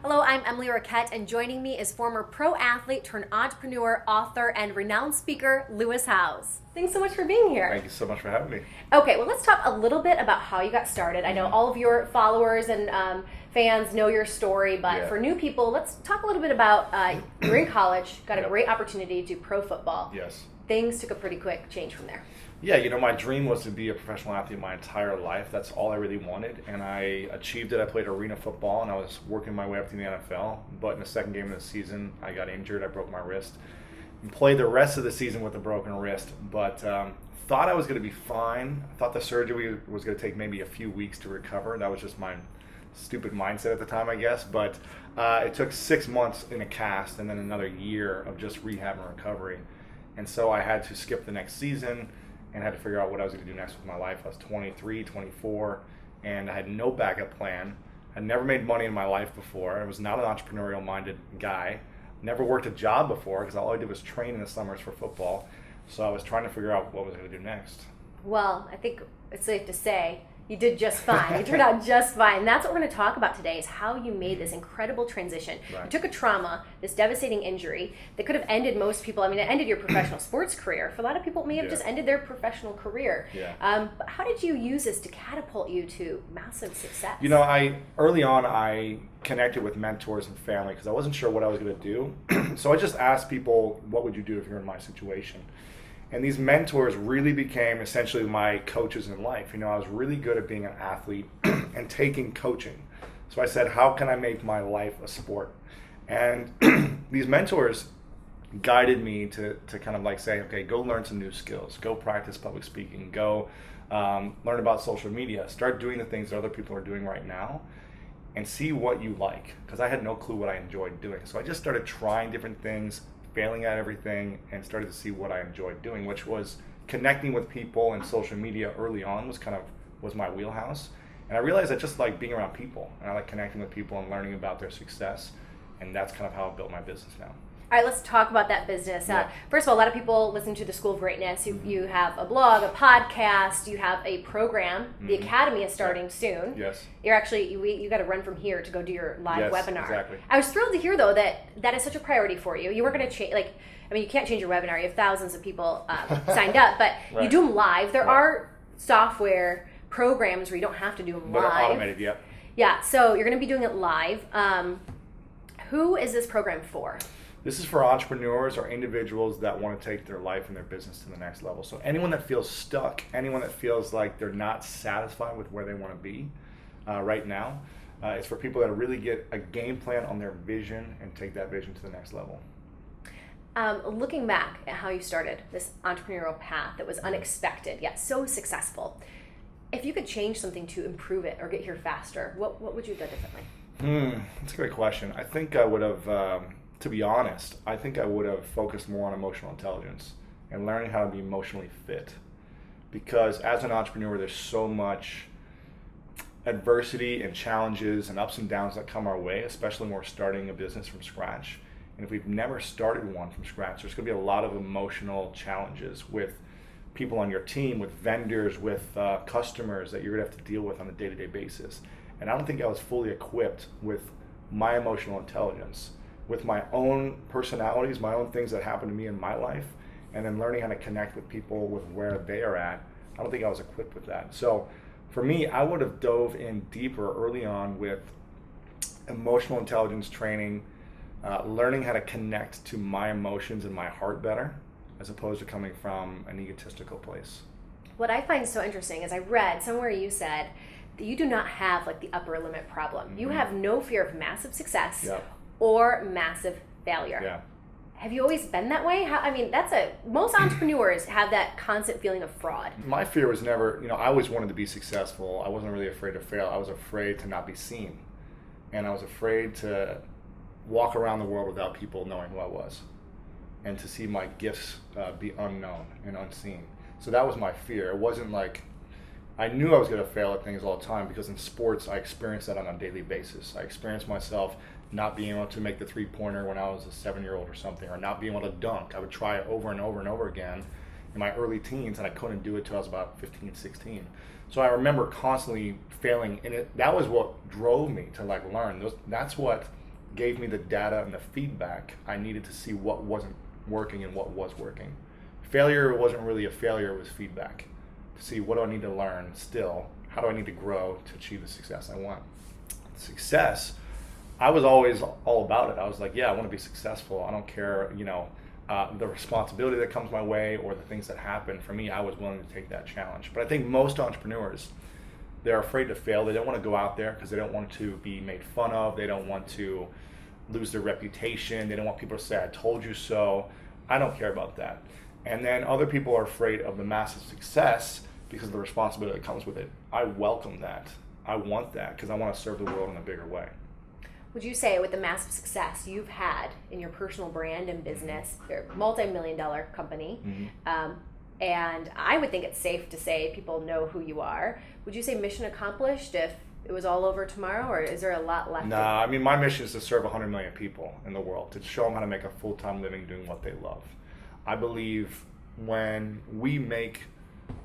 Hello, I'm Emily Richett, and joining me is former pro athlete turned entrepreneur, author, and renowned speaker, Lewis Howes. Thanks so much for being here. Thank you so much for having me. Okay, well, let's talk a little bit about how you got started. I know all of your followers and fans know your story, but for new people, let's talk a little bit about you're in college, got a great opportunity to do pro football. Yes. Things took a pretty quick change from there. Yeah, my dream was to be a professional athlete my entire life. That's all I really wanted, and I achieved it. I played arena football, and I was working my way up to the NFL. But in the second game of the season, I got injured. I broke my wrist and played the rest of the season with a broken wrist. But thought I was going to be fine. I thought the surgery was going to take maybe a few weeks to recover. That was just my stupid mindset at the time, I guess. But it took 6 months in a cast and then another year of just rehab and recovery. And so I had to skip the next season and had to figure out what I was going to do next with my life. I was 23, 24, and I had no backup plan. I'd never made money in my life before. I was not an entrepreneurial-minded guy. Never worked a job before because all I did was train in the summers for football. So I was trying to figure out what was I going to do next. Well, I think it's safe to say you did just fine. You turned out just fine. And that's what we're going to talk about today is how you made this incredible transition. Right. You took a trauma, this devastating injury that could have ended most people. I mean, it ended your professional sports career. For a lot of people, it may have just ended their professional career. Yeah. But how did you use this to catapult you to massive success? Early on, I connected with mentors and family because I wasn't sure what I was going to do. So I just asked people, what would you do if you're in my situation? And these mentors really became essentially my coaches in life. I was really good at being an athlete and taking coaching. So I said, how can I make my life a sport? And these mentors guided me to kind of like say, okay, go learn some new skills. Go practice public speaking. Go learn about social media. Start doing the things that other people are doing right now and see what you like. Because I had no clue what I enjoyed doing. So I just started trying different things, failing at everything, and started to see what I enjoyed doing, which was connecting with people, and social media early on was my wheelhouse. And I realized I just like being around people, and I like connecting with people and learning about their success, and that's kind of how I built my business now. All right, let's talk about that business. First of all, a lot of people listen to the School of Greatness. You have a blog, a podcast, you have a program. The Academy is starting soon. Yes. You're actually, you got to run from here to go do your live webinar. Exactly. I was thrilled to hear, though, that is such a priority for you. You weren't going to change, you can't change your webinar. You have thousands of people signed up, but you do them live. There are software programs where you don't have to do them live. They're automated, yep. Yeah, so you're going to be doing it live. Who is this program for? This is for entrepreneurs or individuals that want to take their life and their business to the next level. So anyone that feels stuck, anyone that feels like they're not satisfied with where they want to be right now, it's for people that really get a game plan on their vision and take that vision to the next level. Looking back at how you started this entrepreneurial path that was unexpected yet so successful, if you could change something to improve it or get here faster, what would you have done differently? That's a great question. I think I would have... To be honest, I think I would have focused more on emotional intelligence and learning how to be emotionally fit. Because as an entrepreneur, there's so much adversity and challenges and ups and downs that come our way, especially when we're starting a business from scratch. And if we've never started one from scratch, there's going to be a lot of emotional challenges with people on your team, with vendors, with customers that you're going to have to deal with on a day-to-day basis. And I don't think I was fully equipped with my emotional intelligence, with my own personalities, my own things that happened to me in my life, and then learning how to connect with people with where they are at. I don't think I was equipped with that. So for me, I would have dove in deeper early on with emotional intelligence training, learning how to connect to my emotions and my heart better, as opposed to coming from an egotistical place. What I find so interesting is I read somewhere you said that you do not have the upper limit problem. You have no fear of massive success or massive failure. Yeah. Have you always been that way? Most entrepreneurs have that constant feeling of fraud. My fear was never, I always wanted to be successful. I wasn't really afraid to fail. I was afraid to not be seen. And I was afraid to walk around the world without people knowing who I was and to see my gifts be unknown and unseen. So that was my fear. It wasn't like, I knew I was going to fail at things all the time because in sports, I experienced that on a daily basis. I experienced myself not being able to make the three-pointer when I was a 7-year-old or something, or not being able to dunk. I would try it over and over and over again in my early teens, and I couldn't do it till I was about 15, 16. So I remember constantly failing, and that was what drove me to learn. That's what gave me the data and the feedback I needed to see what wasn't working and what was working. Failure wasn't really a failure, it was feedback. To see what do I need to learn still, how do I need to grow to achieve the success I want. Success, I was always all about it. I was like, yeah, I want to be successful. I don't care, the responsibility that comes my way or the things that happen. For me, I was willing to take that challenge. But I think most entrepreneurs, they're afraid to fail. They don't want to go out there because they don't want to be made fun of. They don't want to lose their reputation. They don't want people to say, I told you so. I don't care about that. And then other people are afraid of the massive success because of the responsibility that comes with it. I welcome that. I want that because I want to serve the world in a bigger way. Would you say with the massive success you've had in your personal brand and business, you're a multi-million-dollar company, and I would think it's safe to say people know who you are. Would you say mission accomplished if it was all over tomorrow, or is there a lot left? Nah, I mean, my mission is to serve 100 million people in the world, to show them how to make a full-time living doing what they love. I believe when we make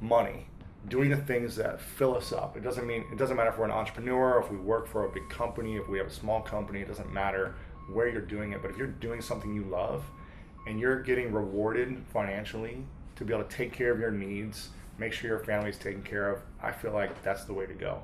money doing the things that fill us up, it doesn't matter if we're an entrepreneur, if we work for a big company, if we have a small company, it doesn't matter where you're doing it, but if you're doing something you love and you're getting rewarded financially to be able to take care of your needs, make sure your family's taken care of, I feel like that's the way to go.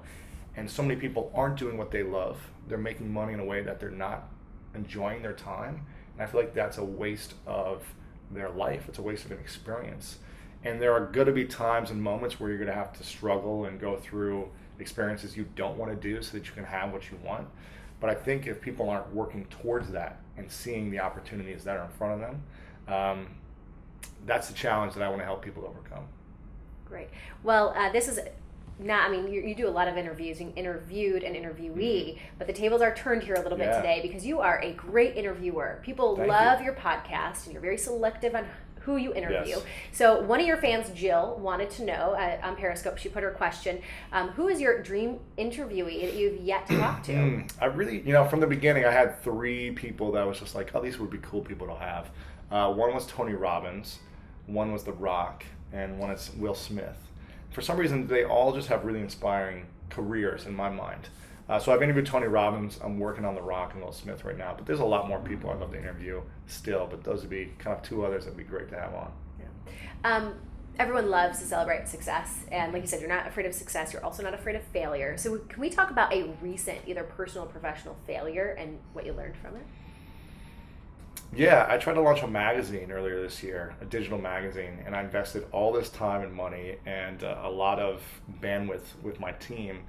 And so many people aren't doing what they love. They're making money in a way that they're not enjoying their time, and I feel like that's a waste of their life. It's a waste of an experience. And there are going to be times and moments where you're going to have to struggle and go through experiences you don't want to do so that you can have what you want. But I think if people aren't working towards that and seeing the opportunities that are in front of them, that's the challenge that I want to help people overcome. Great. Well, this is not, I mean, you do a lot of interviews. You interviewed an interviewee, but the tables are turned here a little bit today because you are a great interviewer. People love your podcast, and you're very selective on who you interview. Yes. So one of your fans, Jill, wanted to know on Periscope, she put her question, who is your dream interviewee that you've yet to talk to? I really, from the beginning, I had 3 people that I was just like, oh, these would be cool people to have. One was Tony Robbins, one was The Rock, and one is Will Smith. For some reason, they all just have really inspiring careers in my mind. So I've interviewed Tony Robbins. I'm working on The Rock and Will Smith right now, but there's a lot more people I'd love to interview still, but those would be kind of 2 others that would be great to have on. Yeah. Everyone loves to celebrate success, and like you said, you're not afraid of success, you're also not afraid of failure. So can we talk about a recent, either personal or professional failure and what you learned from it? Yeah, I tried to launch a magazine earlier this year, a digital magazine, and I invested all this time and money and a lot of bandwidth with my team,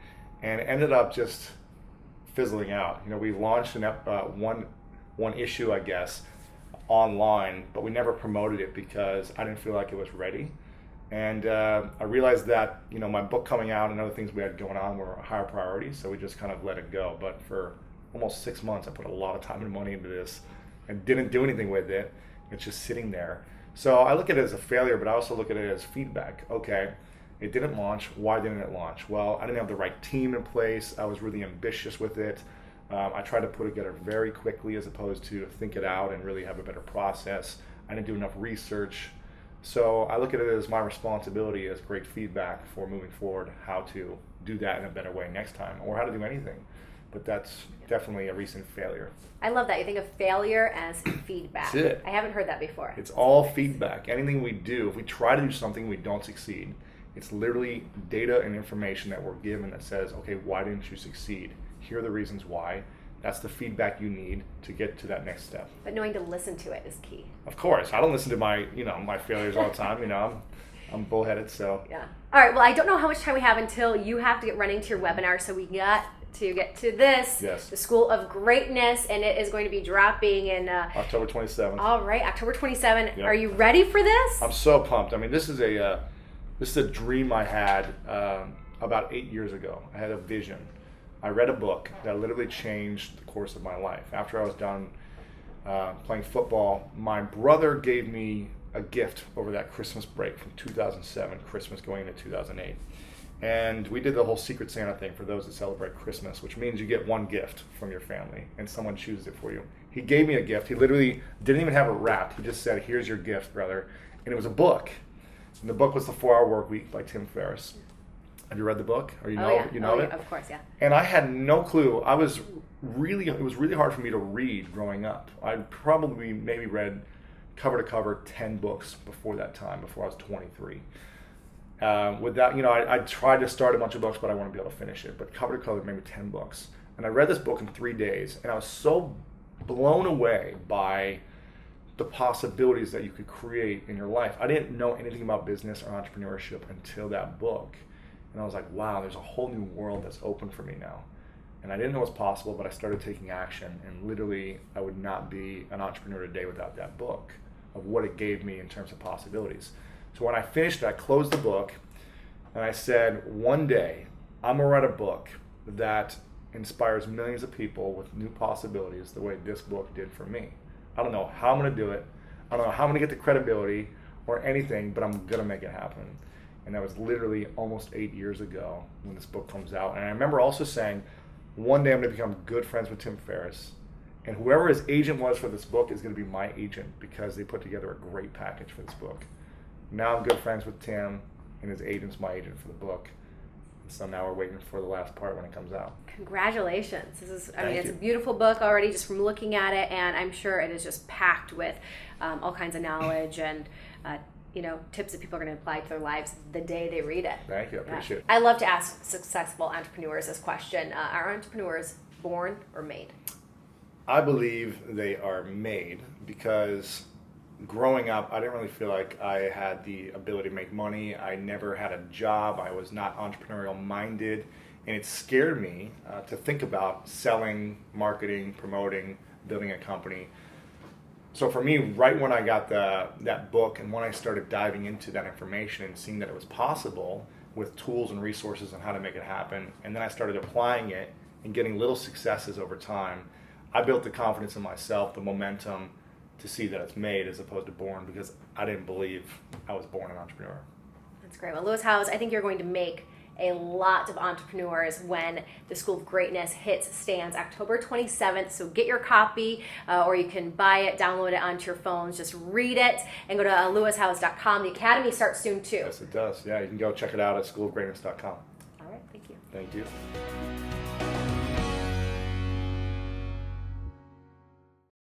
and it ended up just fizzling out. We launched one issue, I guess, online, but we never promoted it because I didn't feel like it was ready. And I realized that my book coming out and other things we had going on were a higher priority, so we just kind of let it go. But for almost 6 months, I put a lot of time and money into this and didn't do anything with it. It's just sitting there. So I look at it as a failure, but I also look at it as feedback. Okay, it didn't launch. Why didn't it launch? Well, I didn't have the right team in place. I was really ambitious with it. I tried to put it together very quickly as opposed to think it out and really have a better process. I didn't do enough research. So I look at it as my responsibility as great feedback for moving forward, how to do that in a better way next time, or how to do anything. But that's definitely a recent failure. I love that. You think of failure as feedback. That's it. I haven't heard that before. It's all feedback. Anything we do, if we try to do something we don't succeed, it's literally data and information that we're given that says, okay, why didn't you succeed? Here are the reasons why. That's the feedback you need to get to that next step. But knowing to listen to it is key. Of course. I don't listen to my failures all the time. I'm bullheaded, so. Yeah. All right. Well, I don't know how much time we have until you have to get running to your webinar, so we got to get to this. Yes. The School of Greatness, and it is going to be dropping in October 27th. All right, October 27th. Yep. Are you ready for this? I'm so pumped. I mean, this is a dream I had about 8 years ago. I had a vision. I read a book that literally changed the course of my life. After I was done playing football, my brother gave me a gift over that Christmas break from 2007, Christmas going into 2008. And we did the whole Secret Santa thing for those that celebrate Christmas, which means you get one gift from your family and someone chooses it for you. He gave me a gift. He literally didn't even have it wrapped. He just said, here's your gift, brother. And it was a book. And the book was The 4-Hour Work Week by Tim Ferriss. Have you read the book? Or you Oh, know yeah. you know Oh, it? yeah, of course, yeah. And I had no clue. It was really hard for me to read growing up. I probably maybe read cover to cover 10 books before that time, before I was 23. With that, I tried to start a bunch of books, but I wanted to be able to finish it. But cover to cover, maybe 10 books. And I read this book in 3 days, and I was so blown away by the possibilities that you could create in your life. I didn't know anything about business or entrepreneurship until that book. And I was like, wow, there's a whole new world that's open for me now. And I didn't know it was possible, but I started taking action. And literally, I would not be an entrepreneur today without that book, of what it gave me in terms of possibilities. So when I finished it, I closed the book, and I said, one day, I'm going to write a book that inspires millions of people with new possibilities the way this book did for me. I don't know how I'm going to do it. I don't know how I'm going to get the credibility or anything, but I'm going to make it happen. And that was literally almost 8 years ago when this book comes out. And I remember also saying, one day I'm going to become good friends with Tim Ferriss. And whoever his agent was for this book is going to be my agent, because they put together a great package for this book. Now I'm good friends with Tim, and his agent's my agent for the book. So now we're waiting for the last part when it comes out. Congratulations. This is, Thank it's you. a beautiful book already just from looking at it, and I'm sure it is just packed with all kinds of knowledge and tips that people are going to apply to their lives the day they read it. Thank you. I appreciate it. I love to ask successful entrepreneurs this question. Are entrepreneurs born or made? I believe they are made, because growing up, I didn't really feel like I had the ability to make money. I never had a job. I was not entrepreneurial minded, and it scared me to think about selling, marketing, promoting, building a company. So for me, right when I got that book, and when I started diving into that information and seeing that it was possible with tools and resources on how to make it happen, and then I started applying it and getting little successes over time, I built the confidence in myself, the momentum to see that it's made as opposed to born, because I didn't believe I was born an entrepreneur. That's great. Well, Lewis Howes, I think you're going to make a lot of entrepreneurs when the School of Greatness stands October 27th. So get your copy, or you can buy it, download it onto your phones. Just read it and go to lewishowes.com. The Academy starts soon too. Yes, it does. Yeah, you can go check it out at schoolofgreatness.com. All right, thank you. Thank you.